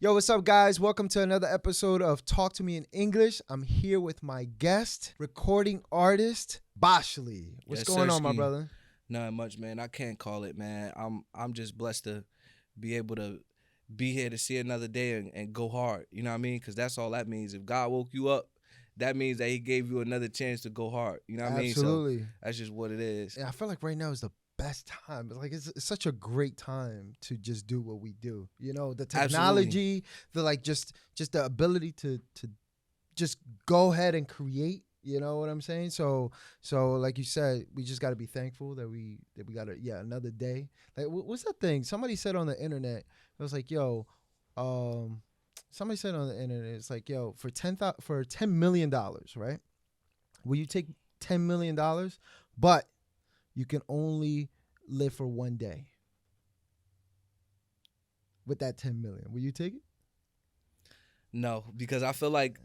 Yo, what's up, guys? Welcome to another episode of Talk to Me in English. I'm here with my guest, recording artist, Bashli. What's Yes, going on, my sirski. brother? Not much, man. I can't call it, man. I'm just blessed to be able to be here to see another day and go hard. You know what I mean? Because that's all that means. If God woke you up, that means that He gave you another chance to go hard. You know what I mean? So Absolutely. that's just what it is. And I feel like right now is the best time. It's such a great time to just do what we do. You know, the Absolutely. technology, just the ability to just go ahead and create. You know what I'm saying? So like you said, we just got to be thankful that we got another day. Like what's that thing? Somebody said on the internet. It was like, yo, somebody said on the internet, it's like, yo, for $10 million, right? Will you take $10 million? But you can only live for one day. With that 10 million, will you take it? No, because I feel like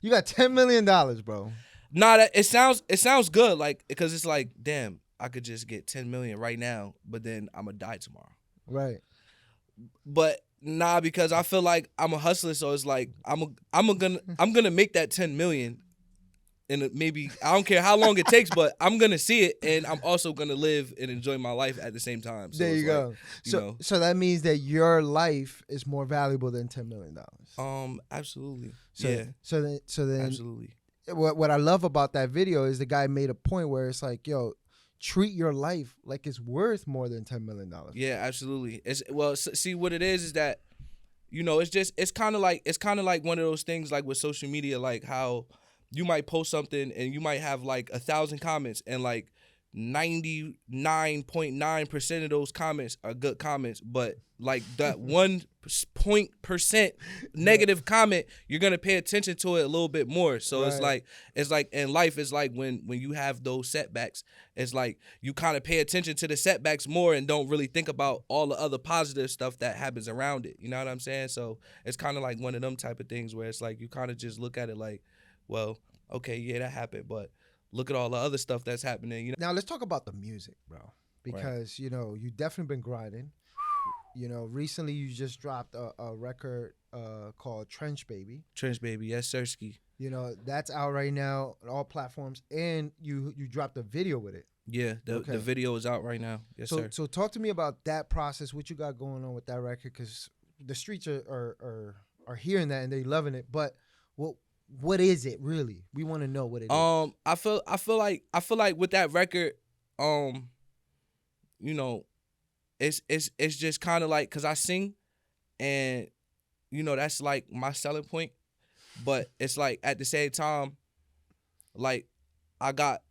You got $10 million, bro. it sounds good, like, because it's like, damn, I could just get 10 million right now, but then I'm gonna die tomorrow. Right. But nah, because I feel like I'm a hustler, so it's like I'm gonna make that 10 million, and maybe I don't care how long it takes, but I'm gonna see it, and I'm also gonna live and enjoy my life at the same time. So There you go. So that means that your life is more valuable than $10 million. Absolutely. So, yeah. So then, Absolutely. What I love about that video is the guy made a point where it's like, yo, treat your life like it's worth more than $10 million. Yeah, absolutely. See what it is that, it's kind of like one of those things, like with social media, like how you might post something and you might have like 1,000 comments, and like 99.9% of those comments are good comments, but like that 1% negative comment, you're gonna pay attention to it a little bit more. So Right. it's like in life, it's like when you have those setbacks, it's like you kind of pay attention to the setbacks more and don't really think about all the other positive stuff that happens around it. You know what I'm saying? So it's kind of like one of them type of things where it's like you kind of just look at it like, well, okay, yeah, that happened, but look at all the other stuff that's happening. Now let's talk about the music, bro, because you definitely been grinding. Recently you just dropped a record called Trench Baby. Trench Baby, yes, sirski. That's out right now on all platforms, and you dropped a video with it. Yeah, the video is out right now. Yes, sir. So talk to me about that process. What you got going on with that record? Because the streets are hearing that and they loving it. But what is it really? We want to know what it is. I feel like with that record, it's just kind of like, cause I sing, and that's like my selling point, but it's like at the same time, like I got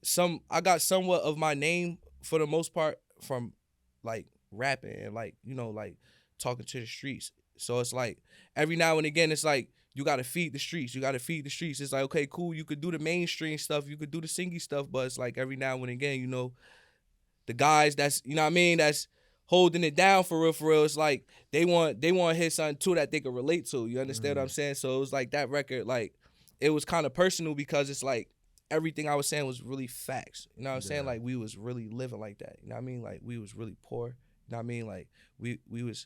somewhat of my name for the most part from like rapping and like talking to the streets. So it's like every now and again, it's like you gotta feed the streets. It's like, okay, cool, you could do the mainstream stuff, you could do the singy stuff, but it's like every now and again, the guys that's that's holding it down for real. It's like they want to hit something too that they can relate to. You understand what I'm saying? So it was like that record, like it was kind of personal because it's like everything I was saying was really facts. You know what I'm saying? Like we was really living like that. You know what I mean? Like we was really poor. You know what I mean? Like we was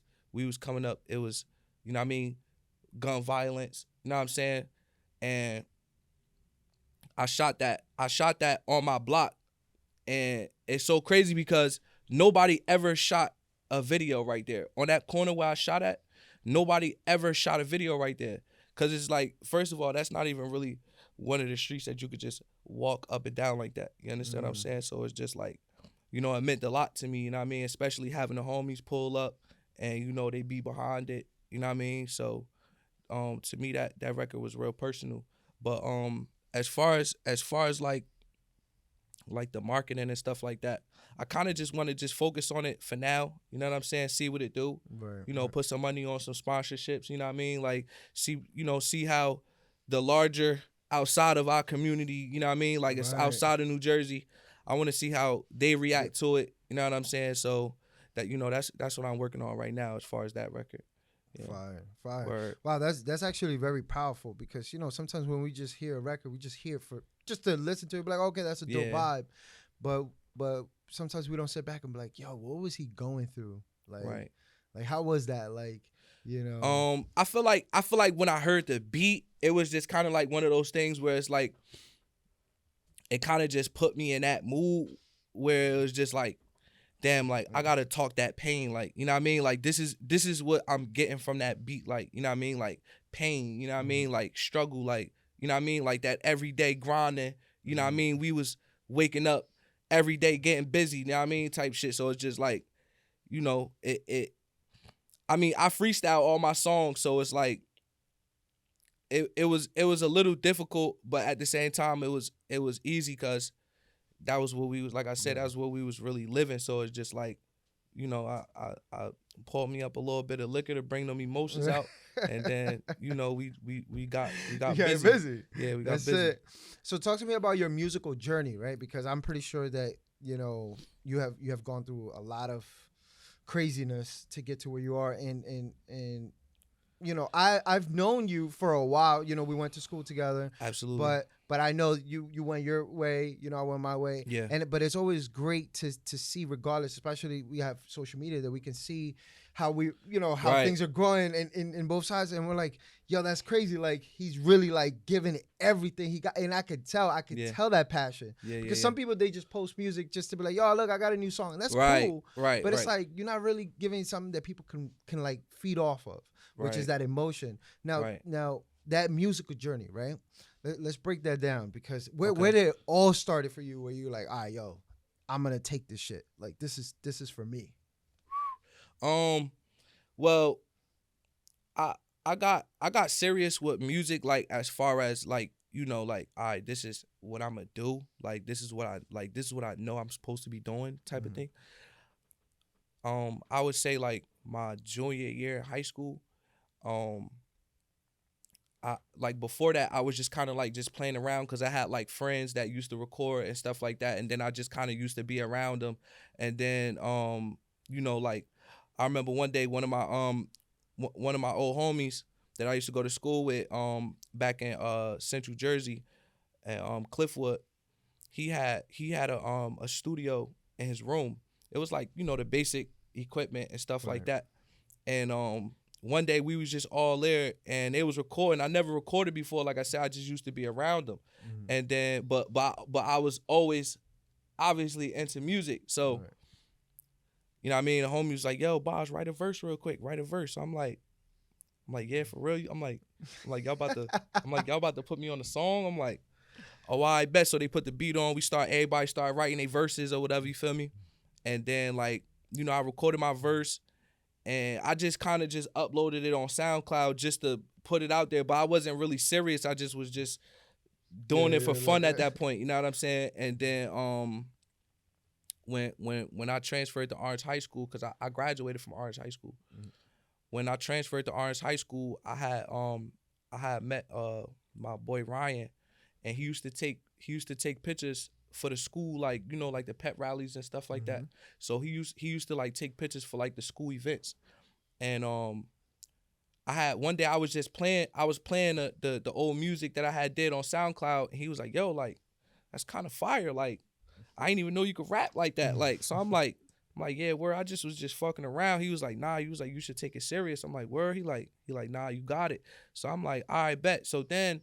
coming up. It was, you know what I mean, gun violence. You know what I'm saying? And I shot that on my block. And it's so crazy because nobody ever shot a video right there. On that corner where I shot at, nobody ever shot a video right there. Because it's like, first of all, that's not even really one of the streets that you could just walk up and down like that. You understand what I'm saying? So it's just like, it meant a lot to me, you know what I mean? Especially having the homies pull up and, they be behind it, you know what I mean? So to me, that record was real personal. But as far as like the marketing and stuff like that, I kind of just want to just focus on it for now. You know what I'm saying? See what it do. Right. Put some money on some sponsorships. You know what I mean? Like see how the larger outside of our community. You know what I mean? Like it's outside of New Jersey. I want to see how they react to it. You know what I'm saying? So that that's what I'm working on right now as far as that record. Yeah. Fire. Word. Wow, that's actually very powerful because sometimes when we just hear a record, we just hear for just to listen to it, be like, okay, that's a dope vibe, but sometimes we don't sit back and be like, yo, what was he going through? Like, right. Like how was that? Like, you know. I feel like when I heard the beat, it was just kind of like one of those things where it's like it kind of just put me in that mood where it was just like, damn, like I gotta talk that pain, like, you know what I mean? Like this is what I'm getting from that beat, like, you know what I mean? Like pain, you know what I mean? Like struggle, like, you know what I mean? Like that everyday grinding, you know what I mean? We was waking up every day getting busy, you know what I mean? Type shit. So it's just like, you know, it I mean, I freestyle all my songs, so it's like it was a little difficult, but at the same time it was easy because that was what we was, like I said, that was what we was really living. So it's just like, you know, I poured me up a little bit of liquor to bring them emotions out, and then, you know, we got You got busy. busy. Yeah, we got That's busy. it. So talk to me about your musical journey, right? Because I'm pretty sure that, you know, you have gone through a lot of craziness to get to where you are, and you know, I've known you for a while. You know, we went to school together, Absolutely. but I know you went your way. You know, I went my way. Yeah. And but it's always great to see, regardless. Especially we have social media that we can see how we, you know, how Right. things are growing in both sides, and we're like, yo, that's crazy. Like he's really like giving it everything he got, and I could Yeah. tell that passion. Yeah, Because yeah, some people, they just post music just to be like, yo, look, I got a new song, and that's Right, cool. right, But it's right. like you're not really giving something that people can like feed off of, which is Right. that emotion. Now, Right. now that musical journey, right? Let's break that down, because where Okay. did it all started for you? Where you like, all right, yo, I'm gonna take this shit. Like this is for me. Well, I I got serious with music, like as far as like, you know, like, all right, this is what I'm gonna do. Like this is what I know I'm supposed to be doing, type of Mhm. thing. I would say like my junior year in high school. Um, I like before that I was just kind of like just playing around because I had like friends that used to record and stuff like that, and then I just kind of used to be around them, and then you know, like I remember one day one of my old homies that I used to go to school with back in Central Jersey and Cliffwood, he had a studio in his room. It was like, you know, the basic equipment and stuff like Right. that. And one day we was just all there and they was recording. I never recorded before. Like I said, I just used to be around them. Mhm. And then but I was always obviously into music. So, Right. you know what I mean? The homie was like, yo, Boz, write a verse real quick. Write a verse. So I'm like, yeah, for real. I'm like, y'all about to put me on the song. I'm like, oh, I bet. So they put the beat on. Everybody started writing their verses or whatever, you feel me? And then like, you know, I recorded my verse and I just kind of just uploaded it on SoundCloud just to put it out there. But I wasn't really serious. I just was just doing it for Yeah, fun like at that point. You know what I'm saying? And then when I transferred to Orange High School, because I graduated from Orange High School. Mhm. When I transferred to Orange High School, I had met my boy Ryan, and he used to take pictures for the school, like, you know, like the pep rallies and stuff like that. Mhm. So he used to like take pictures for like the school events. And I had one day I was playing the old music that I had did on SoundCloud, and he was like, yo, like that's kind of fire. Like I didn't even know you could rap like that. Like, so I'm like, yeah, where I just was just fucking around. He was like, nah, he was like, you should take it serious. I'm like, where? He like, nah, you got it. So I'm like, all right, bet. So then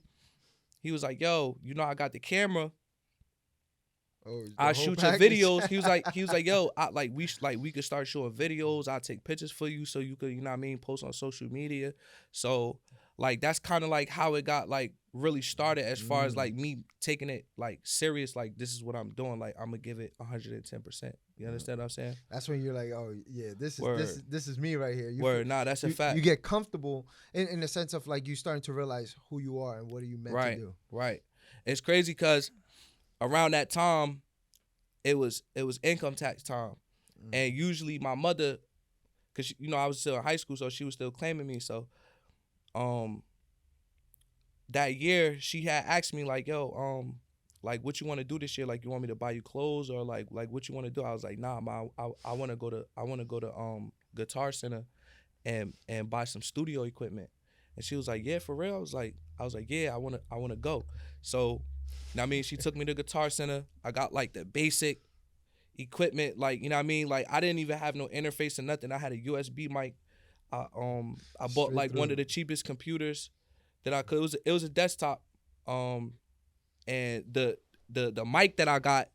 he was like, yo, you know, I got the camera. Oh, the I whole shoot your package. videos. He was like, yo, we could start showing videos. I take pictures for you so you could, you know what I mean, post on social media. So like that's kind of like how it got like really started as far as Mm. like me taking it like serious. Like this is what I'm doing. Like I'm gonna give it 110%. You understand what I'm saying? That's when you're like, oh yeah, this is Word, this is me right here. word. Nah, that's a You fact. get comfortable in the sense of like you starting to realize who you are and what are you meant to Right, do. right. It's crazy because around that time it was income tax time, Mm. and usually my mother, cause you know I was still in high school, so she was still claiming me. So um that year she had asked me like, yo, like what you want to do this year? Like you want me to buy you clothes or like what you want to do? I was like, nah, ma, I want to go to Guitar Center and buy some studio equipment. And she was like, yeah, for real. I was like, yeah, I wanna go. So now I mean she took me to Guitar Center. I got like the basic equipment, like, you know what I mean? Like I didn't even have no interface or nothing. I had a USB mic I bought Straight like one through. of the cheapest computers that I could. It was a desktop. And the mic that I got,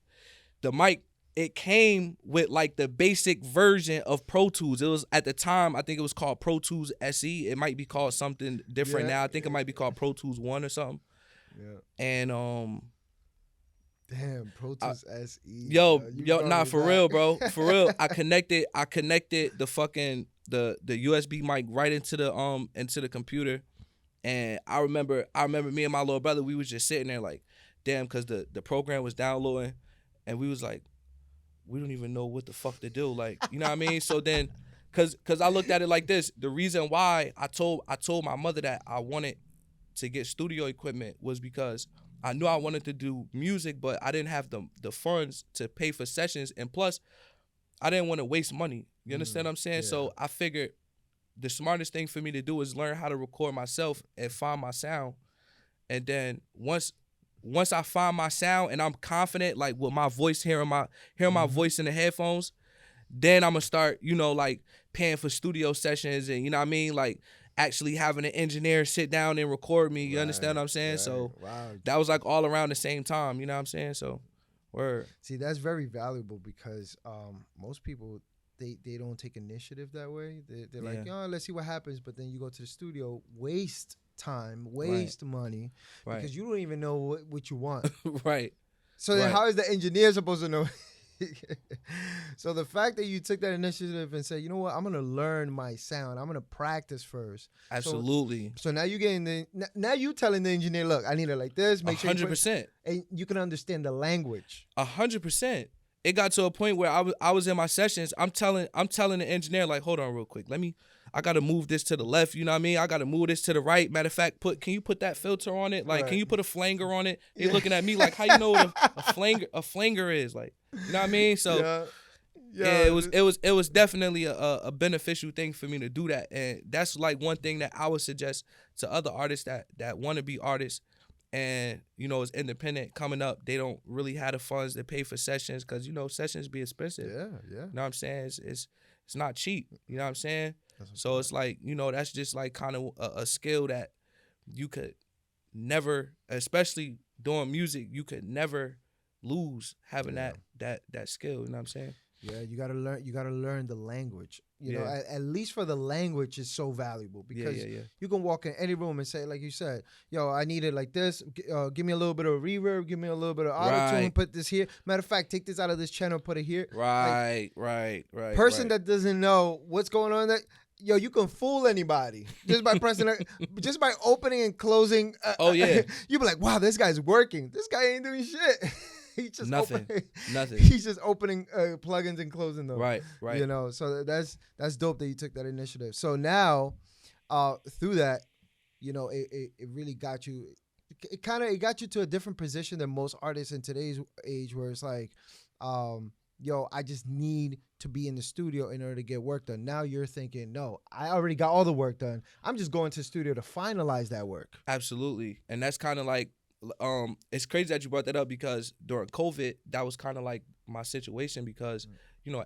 the mic, it came with like the basic version of Pro Tools. It was at the time, I think it was called Pro Tools SE. It might be called something different Yeah. now. I think it might be called Pro Tools 1 or something. Yeah. And Damn, Pro I, Tools SE. You yo, brought nah, me for back. real, bro. For real. I connected the fucking the USB mic right into the computer. And I remember me and my little brother, we was just sitting there like, damn, cause the program was downloading, and we was like, we don't even know what the fuck to do. Like, you know what I mean? So then, cause I looked at it like this. The reason why I told my mother that I wanted to get studio equipment was because I knew I wanted to do music, but I didn't have the funds to pay for sessions, and plus I didn't want to waste money. You understand what I'm saying? Yeah. So I figured the smartest thing for me to do is learn how to record myself and find my sound. And then once I find my sound and I'm confident, like with my voice, hearing my voice in the headphones, then I'm gonna start, like paying for studio sessions and, you know what I mean, like actually having an engineer sit down and record me. You understand what I'm saying? Right. So Wow. that was like all around the same time. You know what I'm saying? So, word. See, that's very valuable because most people they don't take initiative that way. They're like, Yeah. oh, let's see what happens. But then you go to the studio, waste time, waste money, Right. because you don't even know what you want. Right. So then Right. how is the engineer supposed to know? So the fact that you took that initiative and said, you know what, I'm gonna learn my sound. I'm gonna practice first. Absolutely. So now you getting now you telling the engineer, look, I need it like this. Make sure you 100%. and you can understand the language. 100%. It got to a point where I was in my sessions. I'm telling the engineer, like, hold on real quick. I gotta move this to the left. You know what I mean? I gotta move this to the right. Matter of fact, can you put that filter on it? Like, Right. can you put a flanger on it? He looking at me like, how you know what a flanger is? Like, you know what I mean? So yeah, it was definitely a beneficial thing for me to do that. And that's like one thing that I would suggest to other artists that want to be artists and, is independent coming up. They don't really have the funds to pay for sessions because, sessions be expensive. Yeah. You know what I'm saying? It's not cheap. You know what I'm saying? So it's like, that's just like kind of a skill that you could never, especially doing music, you could never lose having that skill. You know what I'm saying? Yeah, you gotta learn. You gotta learn the language. You know, Yeah. at least for the language is so valuable because Yeah. you can walk in any room and say, like you said, "Yo, I need it like this. Give me a little bit of reverb. Give me a little bit of auto tune. Right. Put this here. Matter of fact, take this out of this channel. Put it here." Right. Person that doesn't know what's going on, that you can fool anybody just by pressing, just by opening and closing. Oh, yeah. You be like, "Wow, this guy's working. This guy ain't doing shit." He's just Nothing. He's just opening plugins and closing them. Right. So that's dope that you took that initiative. So now, through that, it really got you. It got you to a different position than most artists in today's age, where it's like, I just need to be in the studio in order to get work done. Now you're thinking, no, I already got all the work done. I'm just going to the studio to finalize that work. Absolutely. And that's kind of like, it's crazy that you brought that up because during COVID, that was kind of like my situation because,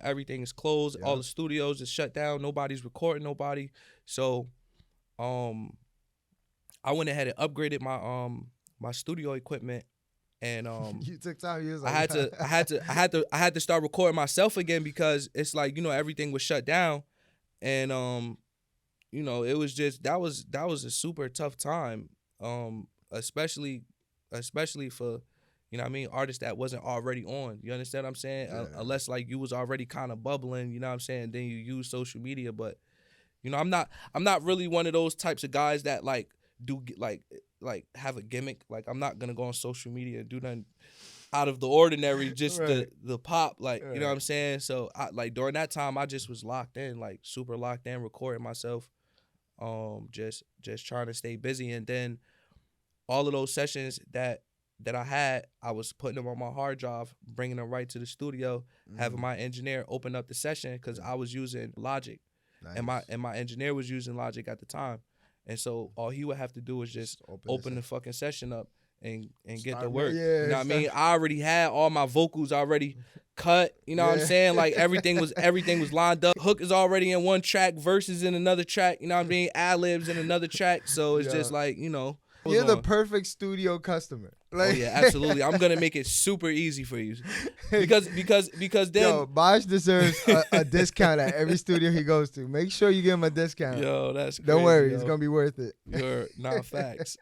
everything is closed. Yeah. All the studios is shut down. Nobody's recording nobody. So, I went ahead and upgraded my studio equipment, and You took time. You was I like, had to start recording myself again because it's like everything was shut down, and it was just that was a super tough time, especially for artists that wasn't already on. You understand what I'm saying? Yeah. Unless like you was already kind of bubbling, you know what I'm saying? Then you use social media, but I'm not really one of those types of guys that like do like have a gimmick. Like I'm not gonna go on social media and do nothing out of the ordinary, just Right. the pop, like you know Right. what I'm saying. So I like during that time I just was locked in, like super locked in, recording myself, just trying to stay busy. And then all of those sessions that I had, I was putting them on my hard drive, bringing them right to the studio, having my engineer open up the session because I was using Logic. Nice. And my engineer was using Logic at the time. And so all he would have to do was just open the fucking session up and get to Start, work. yeah, You know what I start- mean? I already had all my vocals already cut. You know what I'm Yeah. saying? Like everything was lined up. Hook is already in one track, verses in another track. You know what I mean? Ad libs in another track. So it's Yeah. just like, you know. You're the on. perfect studio customer. Oh Like, yeah, absolutely. I'm gonna make it super easy for you, because then yo, Bosh deserves a discount at every studio he goes to. Make sure you give him a discount. yo, that's crazy, Don't worry, yo. it's gonna be worth it. You're not facts.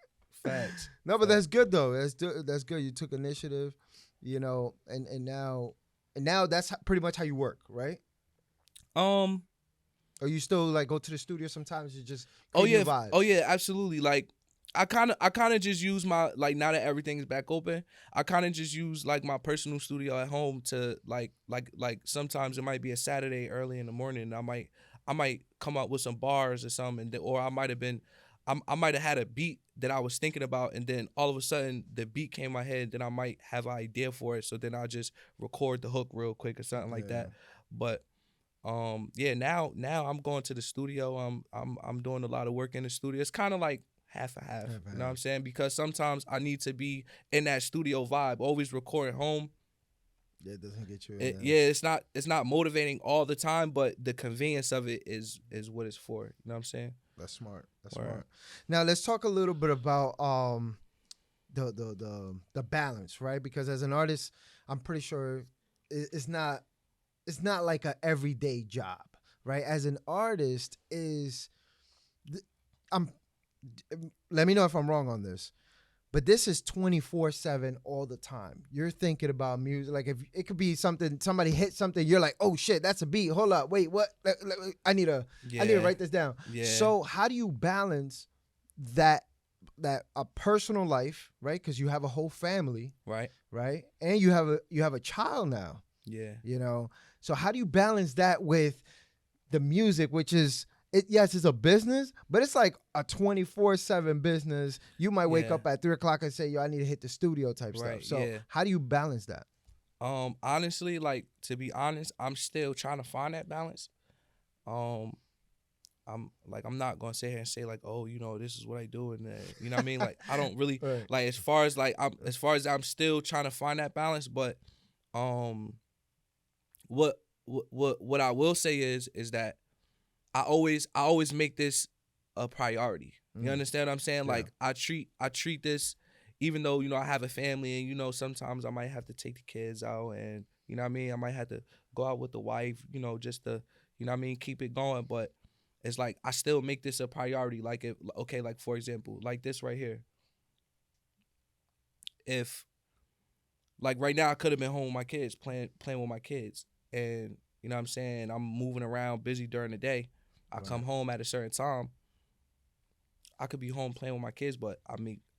No, but that's good though. That's good. You took initiative, you know, and now that's pretty much how you work, right? Or you still like go to the studio sometimes? You just Oh yeah, your vibes? oh yeah, absolutely. Like I kind of just use my, like, now that everything's back open, I kind of just use like my personal studio at home to like sometimes it might be a Saturday early in the morning, and I might come up with some bars or something, or I might have had a beat that I was thinking about, and then all of a sudden the beat came in my head, then I might have an idea for it, so then I just record the hook real quick or something like that. But yeah, now I'm going to the studio. I'm doing a lot of work in the studio. It's kind of like half a half. You know what I'm saying? Because sometimes I need to be in that studio vibe. Always recording home. Yeah, it doesn't get you. It's not motivating all the time, but the convenience of it is what it's for. You know what I'm saying? That's smart. That's Word. smart. Now let's talk a little bit about the balance, right? Because as an artist, I'm pretty sure it's not like a everyday job, right? As an artist, let me know if I'm wrong on this, but this is 24/7 all the time. You're thinking about music. Like, if it could be something, somebody hit something, you're like, oh shit, that's a beat. Hold up, wait, what? I need to write this down. Yeah. So how do you balance that a personal life, right? Because you have a whole family, Right. and you have a child now. Yeah. You know, so how do you balance that with the music, which is yes, it's a business, but it's like a 24/7 business. You might wake up at 3:00 and say, yo, I need to hit the studio type stuff. So how do you balance that? Honestly, like, to be honest, I'm still trying to find that balance. I'm not gonna sit here and say like, oh, you know, this is what I do, and you know what I mean. Like, I don't really Right. like, as far as I'm still trying to find that balance. But what I will say is that I always make this a priority. You understand what I'm saying? Yeah. Like, I treat this, even though, you know, I have a family, and, you know, sometimes I might have to take the kids out, and, you know what I mean, I might have to go out with the wife, you know, just to, you know what I mean, keep it going. But it's like, I still make this a priority. Like, like, for example, like this right here. If, like, right now I could have been home with my kids, playing with my kids, and, you know what I'm saying, I'm moving around, busy during the day. I come home at a certain time. I could be home playing with my kids, but I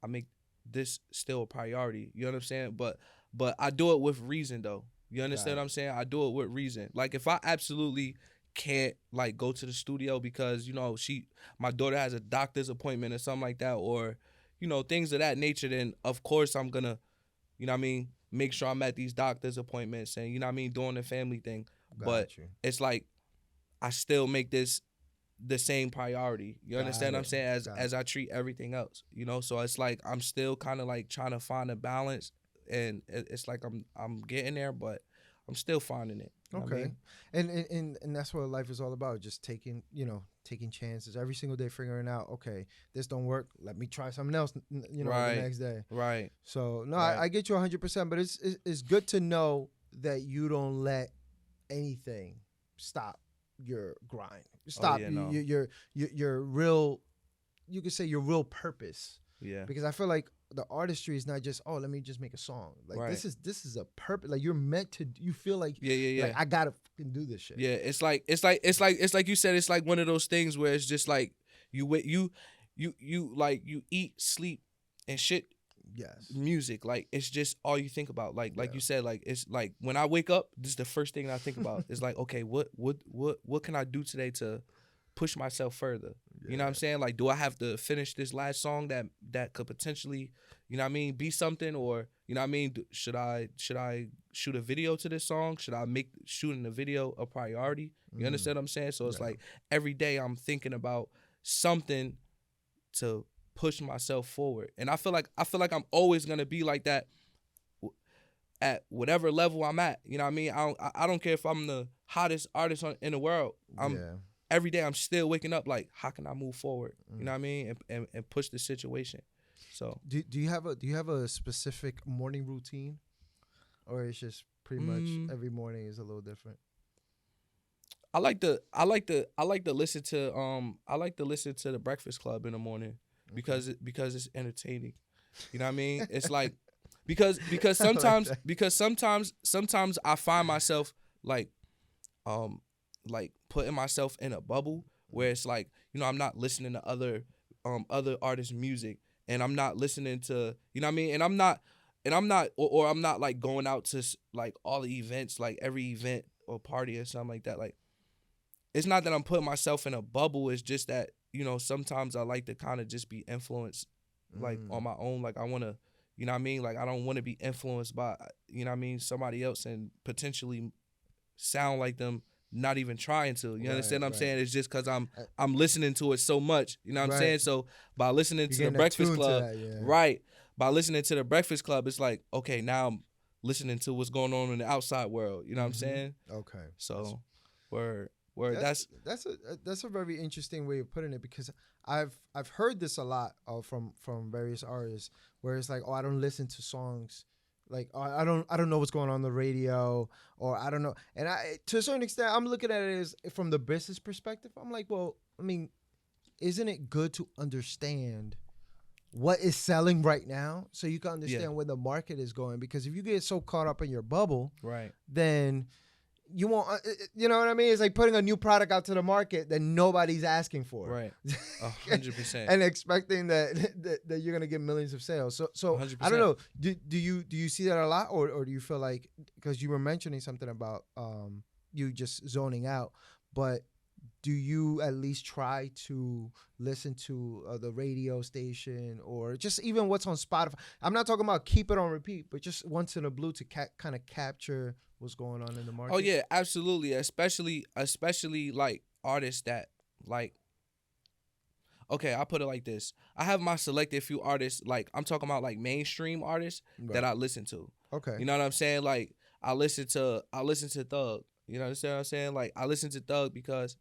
make this still a priority. You know what I'm saying? But I do it with reason, though. You understand what I'm saying? I do it with reason. Like, if I absolutely can't, like, go to the studio because, you know, my daughter has a doctor's appointment or something like that, or, you know, things of that nature, then of course I'm gonna, you know what I mean, make sure I'm at these doctor's appointments, and, you know what I mean, doing the family thing. But it's like, I still make this the same priority. You understand what I'm saying? As I treat everything else, you know? So it's like, I'm still kind of like trying to find a balance, and it's like I'm getting there, but I'm still finding it. You know what I mean? And that's what life is all about. Just taking chances every single day, figuring out, okay, this don't work, let me try something else, you know, the next day. Right. So no, Right. I get you 100%, but it's good to know that you don't let anything stop your grind. Stop your real, you could say your real purpose. Yeah. Because I feel like the artistry is not just, oh, let me just make a song. Like, this is a purpose. Like, you're meant to, you feel like, like, I gotta fucking do this shit. Yeah, it's like you said, it's like one of those things where it's just like you eat, sleep, and shit. Yes. Music, like, it's just all you think about. Like you said, like, it's like when I wake up, this is the first thing I think about. It's like, okay, what can I do today to push myself further? You know what I'm saying? Like, do I have to finish this last song that could potentially, you know what I mean, be something? Or, you know what I mean, should I shoot a video to this song? Should I make shooting the video a priority? You understand what I'm saying? So it's like, every day I'm thinking about something to push myself forward. And I feel like I'm always gonna be like that at whatever level I'm at. You know what I mean? I don't care if I'm the hottest artist in the world. Yeah. Every day I'm still waking up like, how can I move forward? You Mm. know what I mean? And push the situation. So Do you have a specific morning routine, or it's just pretty much mm, every morning is a little different? I like to listen to the Breakfast Club in the morning Okay. because it's entertaining. You know what I mean? It's like because I like sometimes that. sometimes I find myself like um putting myself in a bubble where it's like, I'm not listening to other artists' music, and I'm not listening to, you know what I mean, and I'm not or I'm not like going out to like all the events, like every event or party or something like that. Like, it's not that I'm putting myself in a bubble. It's just that, sometimes I like to kind of just be influenced like Mm. on my own. Like, I want to, you know what I mean? Like, I don't want to be influenced by, you know what I mean, somebody else and potentially sound like them, not even trying to. You Right, understand what I'm right. saying? It's just because I'm Uh, I'm listening to it so much. You know what I'm right. saying? So by listening You're to the getting Breakfast attuned to Club, that, yeah. right? By listening to the Breakfast Club, it's like, okay, now I'm listening to what's going on in the outside world. You know what I'm Mm-hmm. saying? Okay. So, word. That's That's that's a very interesting way of putting it, because I've heard this a lot from various artists, where it's like, oh, I don't listen to songs, like, oh, I don't know what's going on the radio, or I don't know. And I, to a certain extent, I'm looking at it as from the business perspective. I'm like, well, I mean, isn't it good to understand what is selling right now, so you can yeah, understand where the market is going? Because if you get so caught up in your bubble, right, then you won't, you know what I mean? It's like putting a new product out to the market that nobody's asking for, right, 100%, and expecting that you're gonna get millions of sales. So hundred I don't percent. know. Do you see that a lot, or do you feel like, because you were mentioning something about you just zoning out, but do you at least try to listen to the radio station, or just even what's on Spotify? I'm not talking about keep it on repeat, but just once in a blue to kind of capture what's going on in the Oh market. yeah, absolutely. Especially like artists that like. Okay, I'll put it like this. I have my selected few artists, like I'm talking about like mainstream artists that Right. I listen to. Okay. You know what I'm saying? Like I listen to Thug. You know what I'm saying? Like I listen to Thug because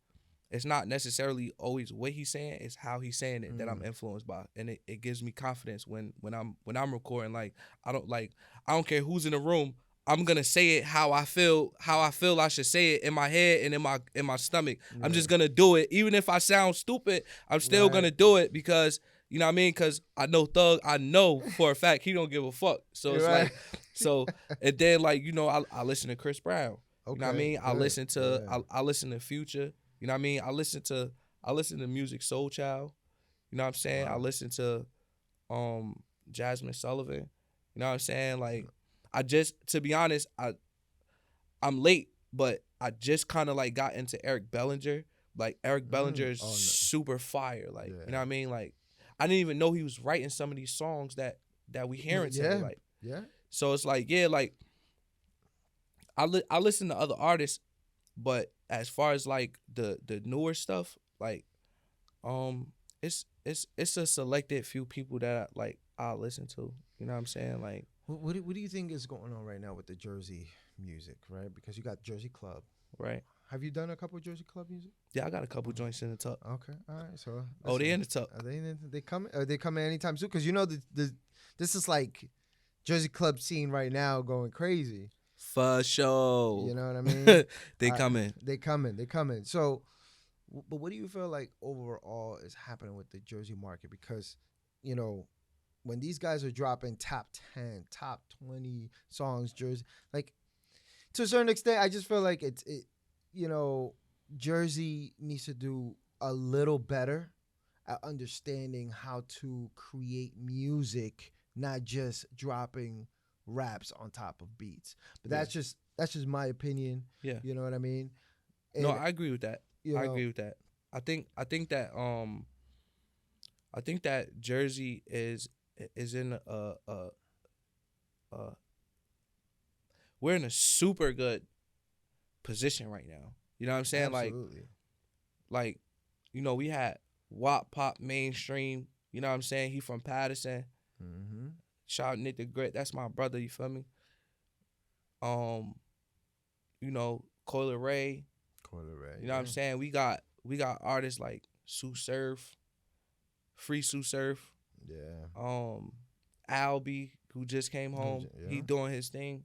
it's not necessarily always what he's saying, it's how he's saying it that I'm Mm. influenced by. And it gives me confidence when I'm recording. Like I don't care who's in the room. I'm gonna say it how I feel I should say it in my head and in my stomach. I'm Right. just gonna do it. Even if I sound stupid, I'm still Right. gonna do it because you know what I mean? Cause I know Thug, I know for a fact he don't give a fuck. So it's Right. like so and then like, I listen to Chris Brown. You know what I Okay. mean? I Good. listen to Yeah. I listen to Future. You know what I mean? I listen to Music Soul Child. You know what I'm saying? I Wow. listen to Jasmine Sullivan. You know what I'm saying? Like I just, to be honest, I'm late, but I just kind of like got into Eric Bellinger. Like Eric Bellinger is Oh no. super fire. Like, you know Yeah. what I mean? Like I didn't even know he was writing some of these songs that we hearing today. Yeah. Like, Yeah. so it's like, yeah, like I listen to other artists, but as far as like the newer stuff, like um, it's a selected few people that I listen to. You know what I'm saying? Like, What do you think is going on right now with the Jersey music, right? Because you got Jersey Club. right? Have you done a couple of Jersey Club music? Yeah, I got a couple joints in the tuck. Okay, all right. So Oh, they listen, in the tuck. they coming? Are they coming anytime soon? Because this is like Jersey Club scene right now going crazy. For sure. You know what I mean? They coming. They coming. So, but what do you feel like overall is happening with the Jersey market? Because, you know, when these guys are dropping top 10, top 20 songs, Jersey, like, to a certain extent, I just feel like you know, Jersey needs to do a little better at understanding how to create music, not just dropping raps on top of beats. But Yeah. that's just my opinion. Yeah. You know what I mean? No, And I agree with that. you I know, agree with that. I think that Jersey is in a we're in a super good position right now. You know what I'm saying? absolutely. Like we had WAP pop mainstream. You know what I'm saying? He from Patterson. Mm-hmm. Shout out Nick the Grit. That's my brother. You feel me? You know, Coiler Ray. Coiler Ray. You know what I'm saying? We got artists like Sue Surf, Free Sue Surf. Yeah. Albie, who just came home. Yeah. He doing his thing.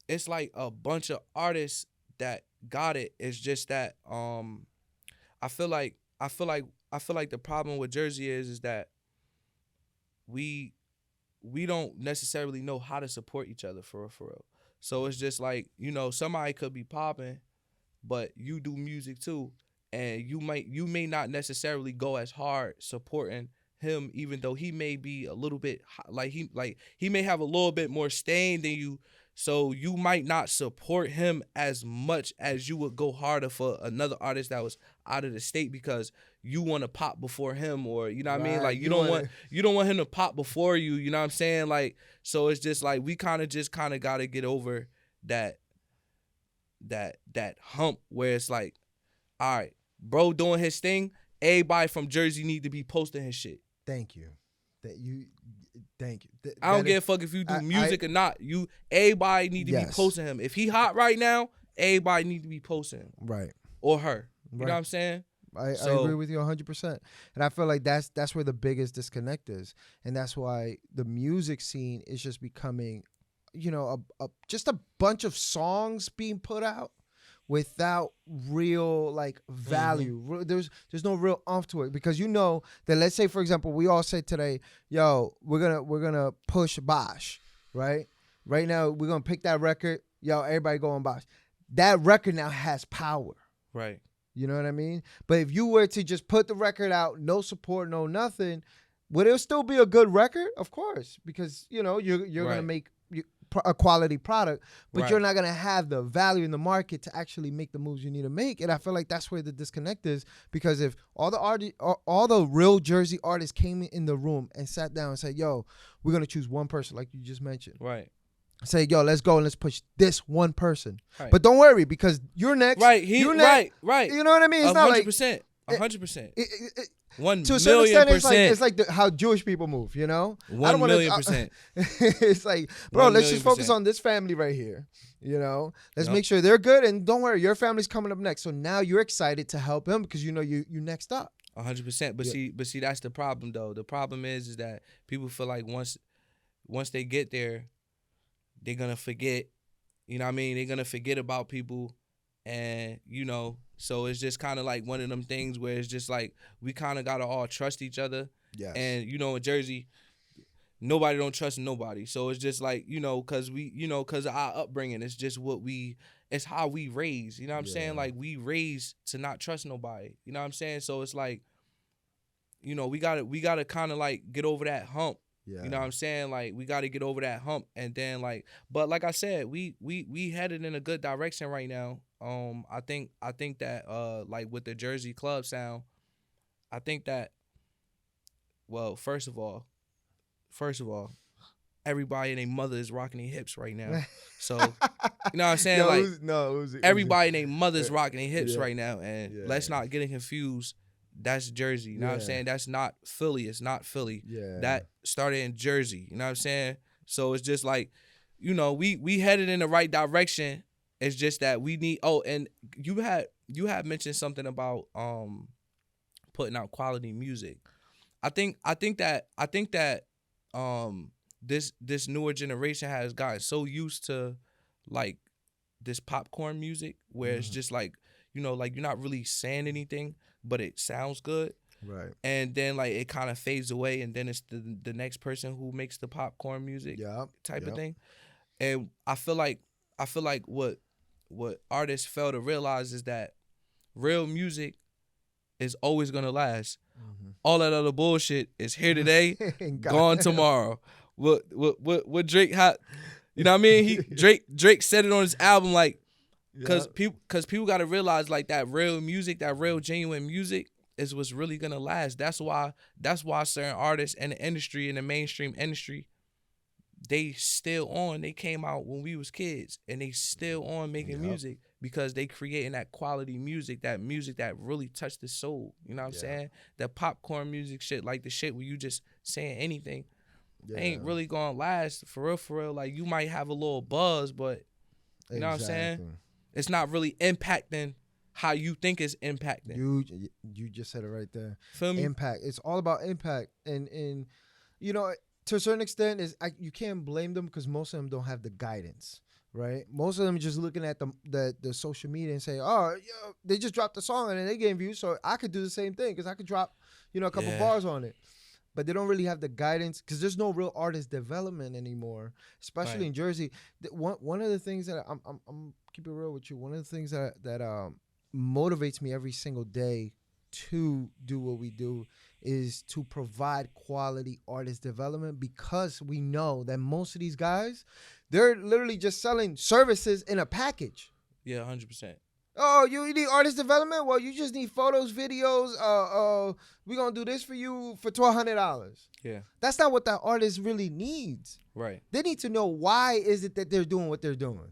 It's like a bunch of artists that got it. It's just that I feel like the problem with Jersey is that we don't necessarily know how to support each other for real. So it's just like, you know, somebody could be popping, but you do music too, and you may not necessarily go as hard supporting him, even though he may be a little bit he may have a little bit more stain than you. So you might not support him as much as you would go harder for another artist that was out of the state because you want to pop before him, or you know what I mean? Like you don't want him to pop before you, you know what I'm saying? Like, so it's just like we kind of got to get over that hump where it's like, all right, bro doing his thing, everybody from Jersey need to be posting his shit. Thank you. Thank you. I don't give a fuck if you do music or not. Everybody need to be posting him. If he hot right now, everybody need to be posting him. Right. Or her. You know what I'm saying? I agree with you 100%. And I feel like that's where the biggest disconnect is. And that's why the music scene is just becoming, you know, just a bunch of songs being put out without real like value. Mm-hmm. There's no real oomph to it, because you know that, let's say for example, we all say today, yo, we're gonna push Bosh, right? Right now we're gonna pick that record, yo, everybody go on Bosh. That record now has power. Right. You know what I mean? But if you were to just put the record out, no support, no nothing, would it still be a good record? Of course, because you know you're gonna make a quality product, but you're not gonna have the value in the market to actually make the moves you need to make. And I feel like that's where the disconnect is, because if all the real Jersey artists came in the room and sat down and said, "Yo, we're gonna choose one person," like you just mentioned, right? Say, "Yo, let's go and let's push this one person," right. But don't worry, because you're next, right? You're next, right. You know what I mean? It's 100%, 100%. 1 million percent. It's like how Jewish people move, you know? 1 million%. It's like, bro, let's just focus on this family right here, you know? Let's make sure they're good, and don't worry, your family's coming up next. So now you're excited to help them because you know you next up. 100%. But see, that's the problem though. The problem is that people feel like once they get there, they're gonna forget. You know what I mean? They're gonna forget about people, and you know. So it's just kind of like one of them things where it's just like we kind of gotta all trust each other. Yes. And you know, in Jersey, nobody don't trust nobody. So it's just like, you know, cause our upbringing, it's just it's how we raise. You know what I'm saying? Like we raised to not trust nobody. You know what I'm saying? So it's like, you know, we gotta kind of like get over that hump. Yeah. You know what I'm saying? Like we got to get over that hump, and then like, but like I said, we headed in a good direction right now. I think that like with the Jersey club sound, I think that, well, first of all, everybody and their mother is rocking their hips right now. So you know what I'm saying? Everybody and their mother is rocking their hips right now, and let's not get it confused. That's Jersey. You know what I'm saying? That's not Philly. It's not Philly. Yeah. That started in Jersey. You know what I'm saying? So it's just like, you know, we headed in the right direction. It's just that we need. Oh, and you had mentioned something about putting out quality music. I think that this newer generation has gotten so used to like this popcorn music where it's just like, you know, like you're not really saying anything, but it sounds good. Right. And then like it kind of fades away, and then it's the next person who makes the popcorn music type of thing. And I feel like what artists fail to realize is that real music is always gonna last. Mm-hmm. All that other bullshit is here today, gone tomorrow. What Drake had, you know what I mean? Drake said it on his album, like, cause people gotta realize like that real music, that real genuine music is what's really gonna last. That's why certain artists in the industry, in the mainstream industry, they still on. They came out when we was kids, and they still on making music because they creating that quality music, that really touched the soul. You know what I'm saying? That popcorn music shit, like the shit where you just saying anything, ain't really gonna last for real, for real. Like you might have a little buzz, but you know what I'm saying? It's not really impacting how you think it's impacting. You just said it right there. Feel me? Impact. It's all about impact, and you know, to a certain extent, you can't blame them because most of them don't have the guidance, right? Most of them just looking at the social media and say, oh, yeah, they just dropped a song and then they getting views, so I could do the same thing because I could drop, you know, a couple bars on it. But they don't really have the guidance because there's no real artist development anymore, especially in Jersey. One of the things that I'm keep it real with you. One of the things that motivates me every single day to do what we do is to provide quality artist development, because we know that most of these guys, they're literally just selling services in a package. Yeah, 100%. Oh, you need artist development? Well, you just need photos, videos. We're going to do this for you for $1,200. Yeah. That's not what that artist really needs. Right. They need to know why is it that they're doing what they're doing.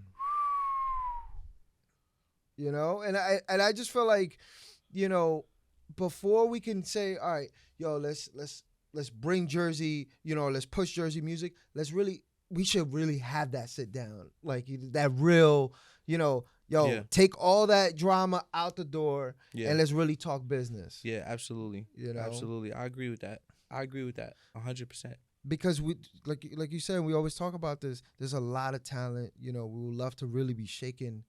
You know? And I just feel like, you know, before we can say, all right, yo, let's bring Jersey, you know, let's push Jersey music, we should really have that sit down. Like that real, you know, take all that drama out the door and let's really talk business. Yeah, absolutely. You know? Absolutely. I agree with that. 100%. Because we, like you said, we always talk about this. There's a lot of talent. You know, we would love to really be shaking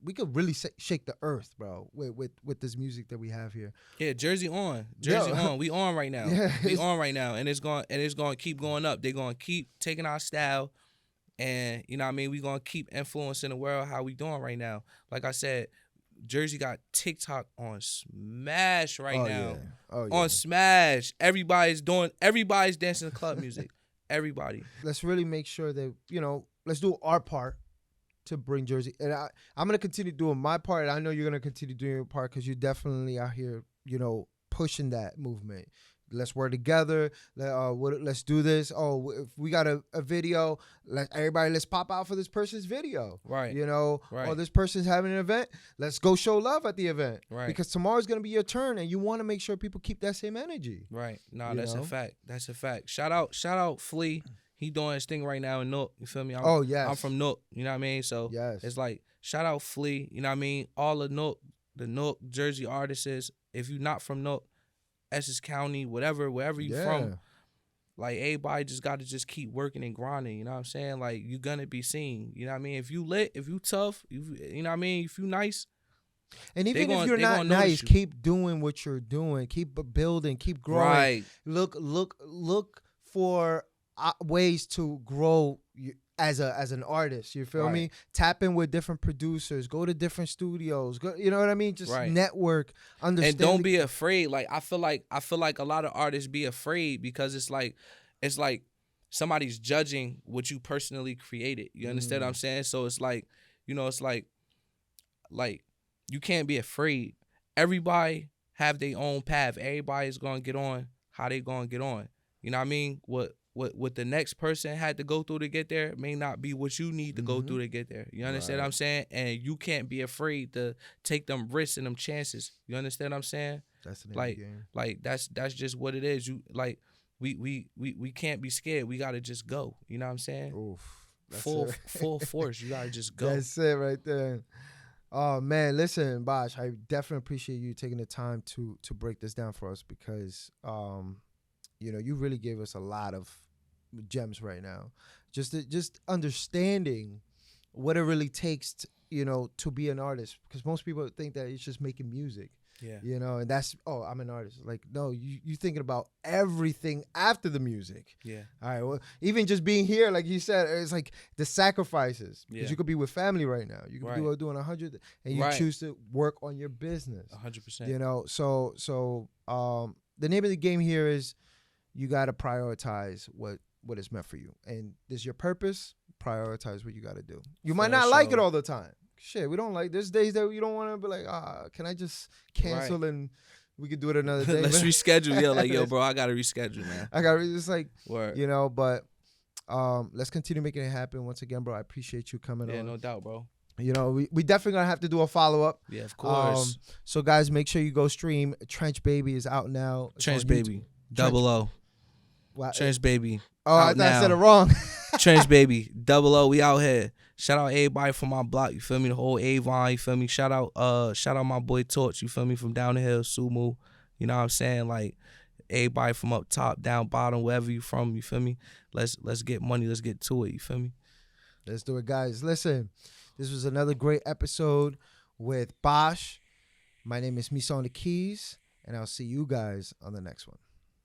we could really shake the earth, bro, with this music that we have here. Yeah, Jersey on. We on right now. Yeah, we on right now, and it's going to keep going up. They're going to keep taking our style, and you know what I mean, we going to keep influencing the world how we doing right now. Like I said, Jersey got TikTok on smash right now. Yeah. Oh, yeah. On smash. Everybody's dancing to club music. Everybody. Let's really make sure that, you know, let's do our part to bring Jersey. And I'm going to continue doing my part. And I know you're going to continue doing your part because you're definitely out here, you know, pushing that movement. Let's work together. Let's do this. Oh, if we got a video, let's pop out for this person's video. Right. You know, right. Or this person's having an event. Let's go show love at the event. Right. Because tomorrow's going to be your turn and you want to make sure people keep that same energy. Right. No, that's a fact. That's a fact. Shout out Flea. He doing his thing right now in Nook. You feel me? I'm from Nook. You know what I mean? So it's like, shout out Flea. You know what I mean? All the Nook Jersey artists. If you're not from Nook, Essex County, wherever you from, like everybody just got to just keep working and grinding. You know what I'm saying? Like you're gonna be seen. You know what I mean? If you lit, if you tough, you know what I mean? If you nice. And even if you're not nice, keep doing what you're doing. Keep building. Keep growing. Right. Look for ways to grow as an artist. You feel me? Tap in with different producers. Go to different studios. You know what I mean? Just network. Understand. And don't be afraid. Like I feel like a lot of artists be afraid because it's like somebody's judging what you personally created. You understand what I'm saying? So it's like, you know, it's like you can't be afraid. Everybody have their own path. Everybody's gonna get on how they gonna get on. You know what I mean? What the next person had to go through to get there may not be what you need to go through to get there. You understand what I'm saying? And you can't be afraid to take them risks and them chances. You understand what I'm saying? That's the name of the game. Like that's just what it is. You like we can't be scared. We gotta just go. You know what I'm saying? Oof. Full force. You gotta just go. That's it right there. Oh man, listen, Bosh, I definitely appreciate you taking the time to break this down for us because you know, you really gave us a lot of gems right now. Just understanding what it really takes to, you know, to be an artist, because most people think that it's just making music. Yeah. You know, and that's, I'm an artist. Like, no, you thinking about everything after the music. Yeah. All right. Well, even just being here, like you said, it's like the sacrifices. Because you could be with family right now. You could be doing 100 and you choose to work on your business. 100%. You know, so the name of the game here is you got to prioritize what is meant for you. And this is your purpose. Prioritize what you got to do. You might not like it all the time. Shit, we don't like. There's days that you don't want to be like, can I just cancel and we could do it another day? Let's reschedule. Yo, like, yo, bro, I gotta reschedule, man. It's like, you know, but let's continue making it happen. Once again, bro, I appreciate you coming on. Yeah, no doubt, bro. You know, we definitely gonna have to do a follow up. Yeah, of course. So guys, make sure you go stream. Trench Baby is out now. It's Trench on Baby, YouTube. double O. Wow. Trench Baby. Oh, I out thought I said it now. wrong. Trench Baby, double O. We out here. Shout out everybody from my block. You feel me? The whole Avon. You feel me? Shout out my boy Torch. You feel me? From down the hill, Sumu. You know what I'm saying? Like everybody from up top, down bottom, wherever you from. You feel me? Let's get money. Let's get to it. You feel me? Let's do it, guys. Listen, this was another great episode with Bosh. My name is Misa on the keys, and I'll see you guys on the next one.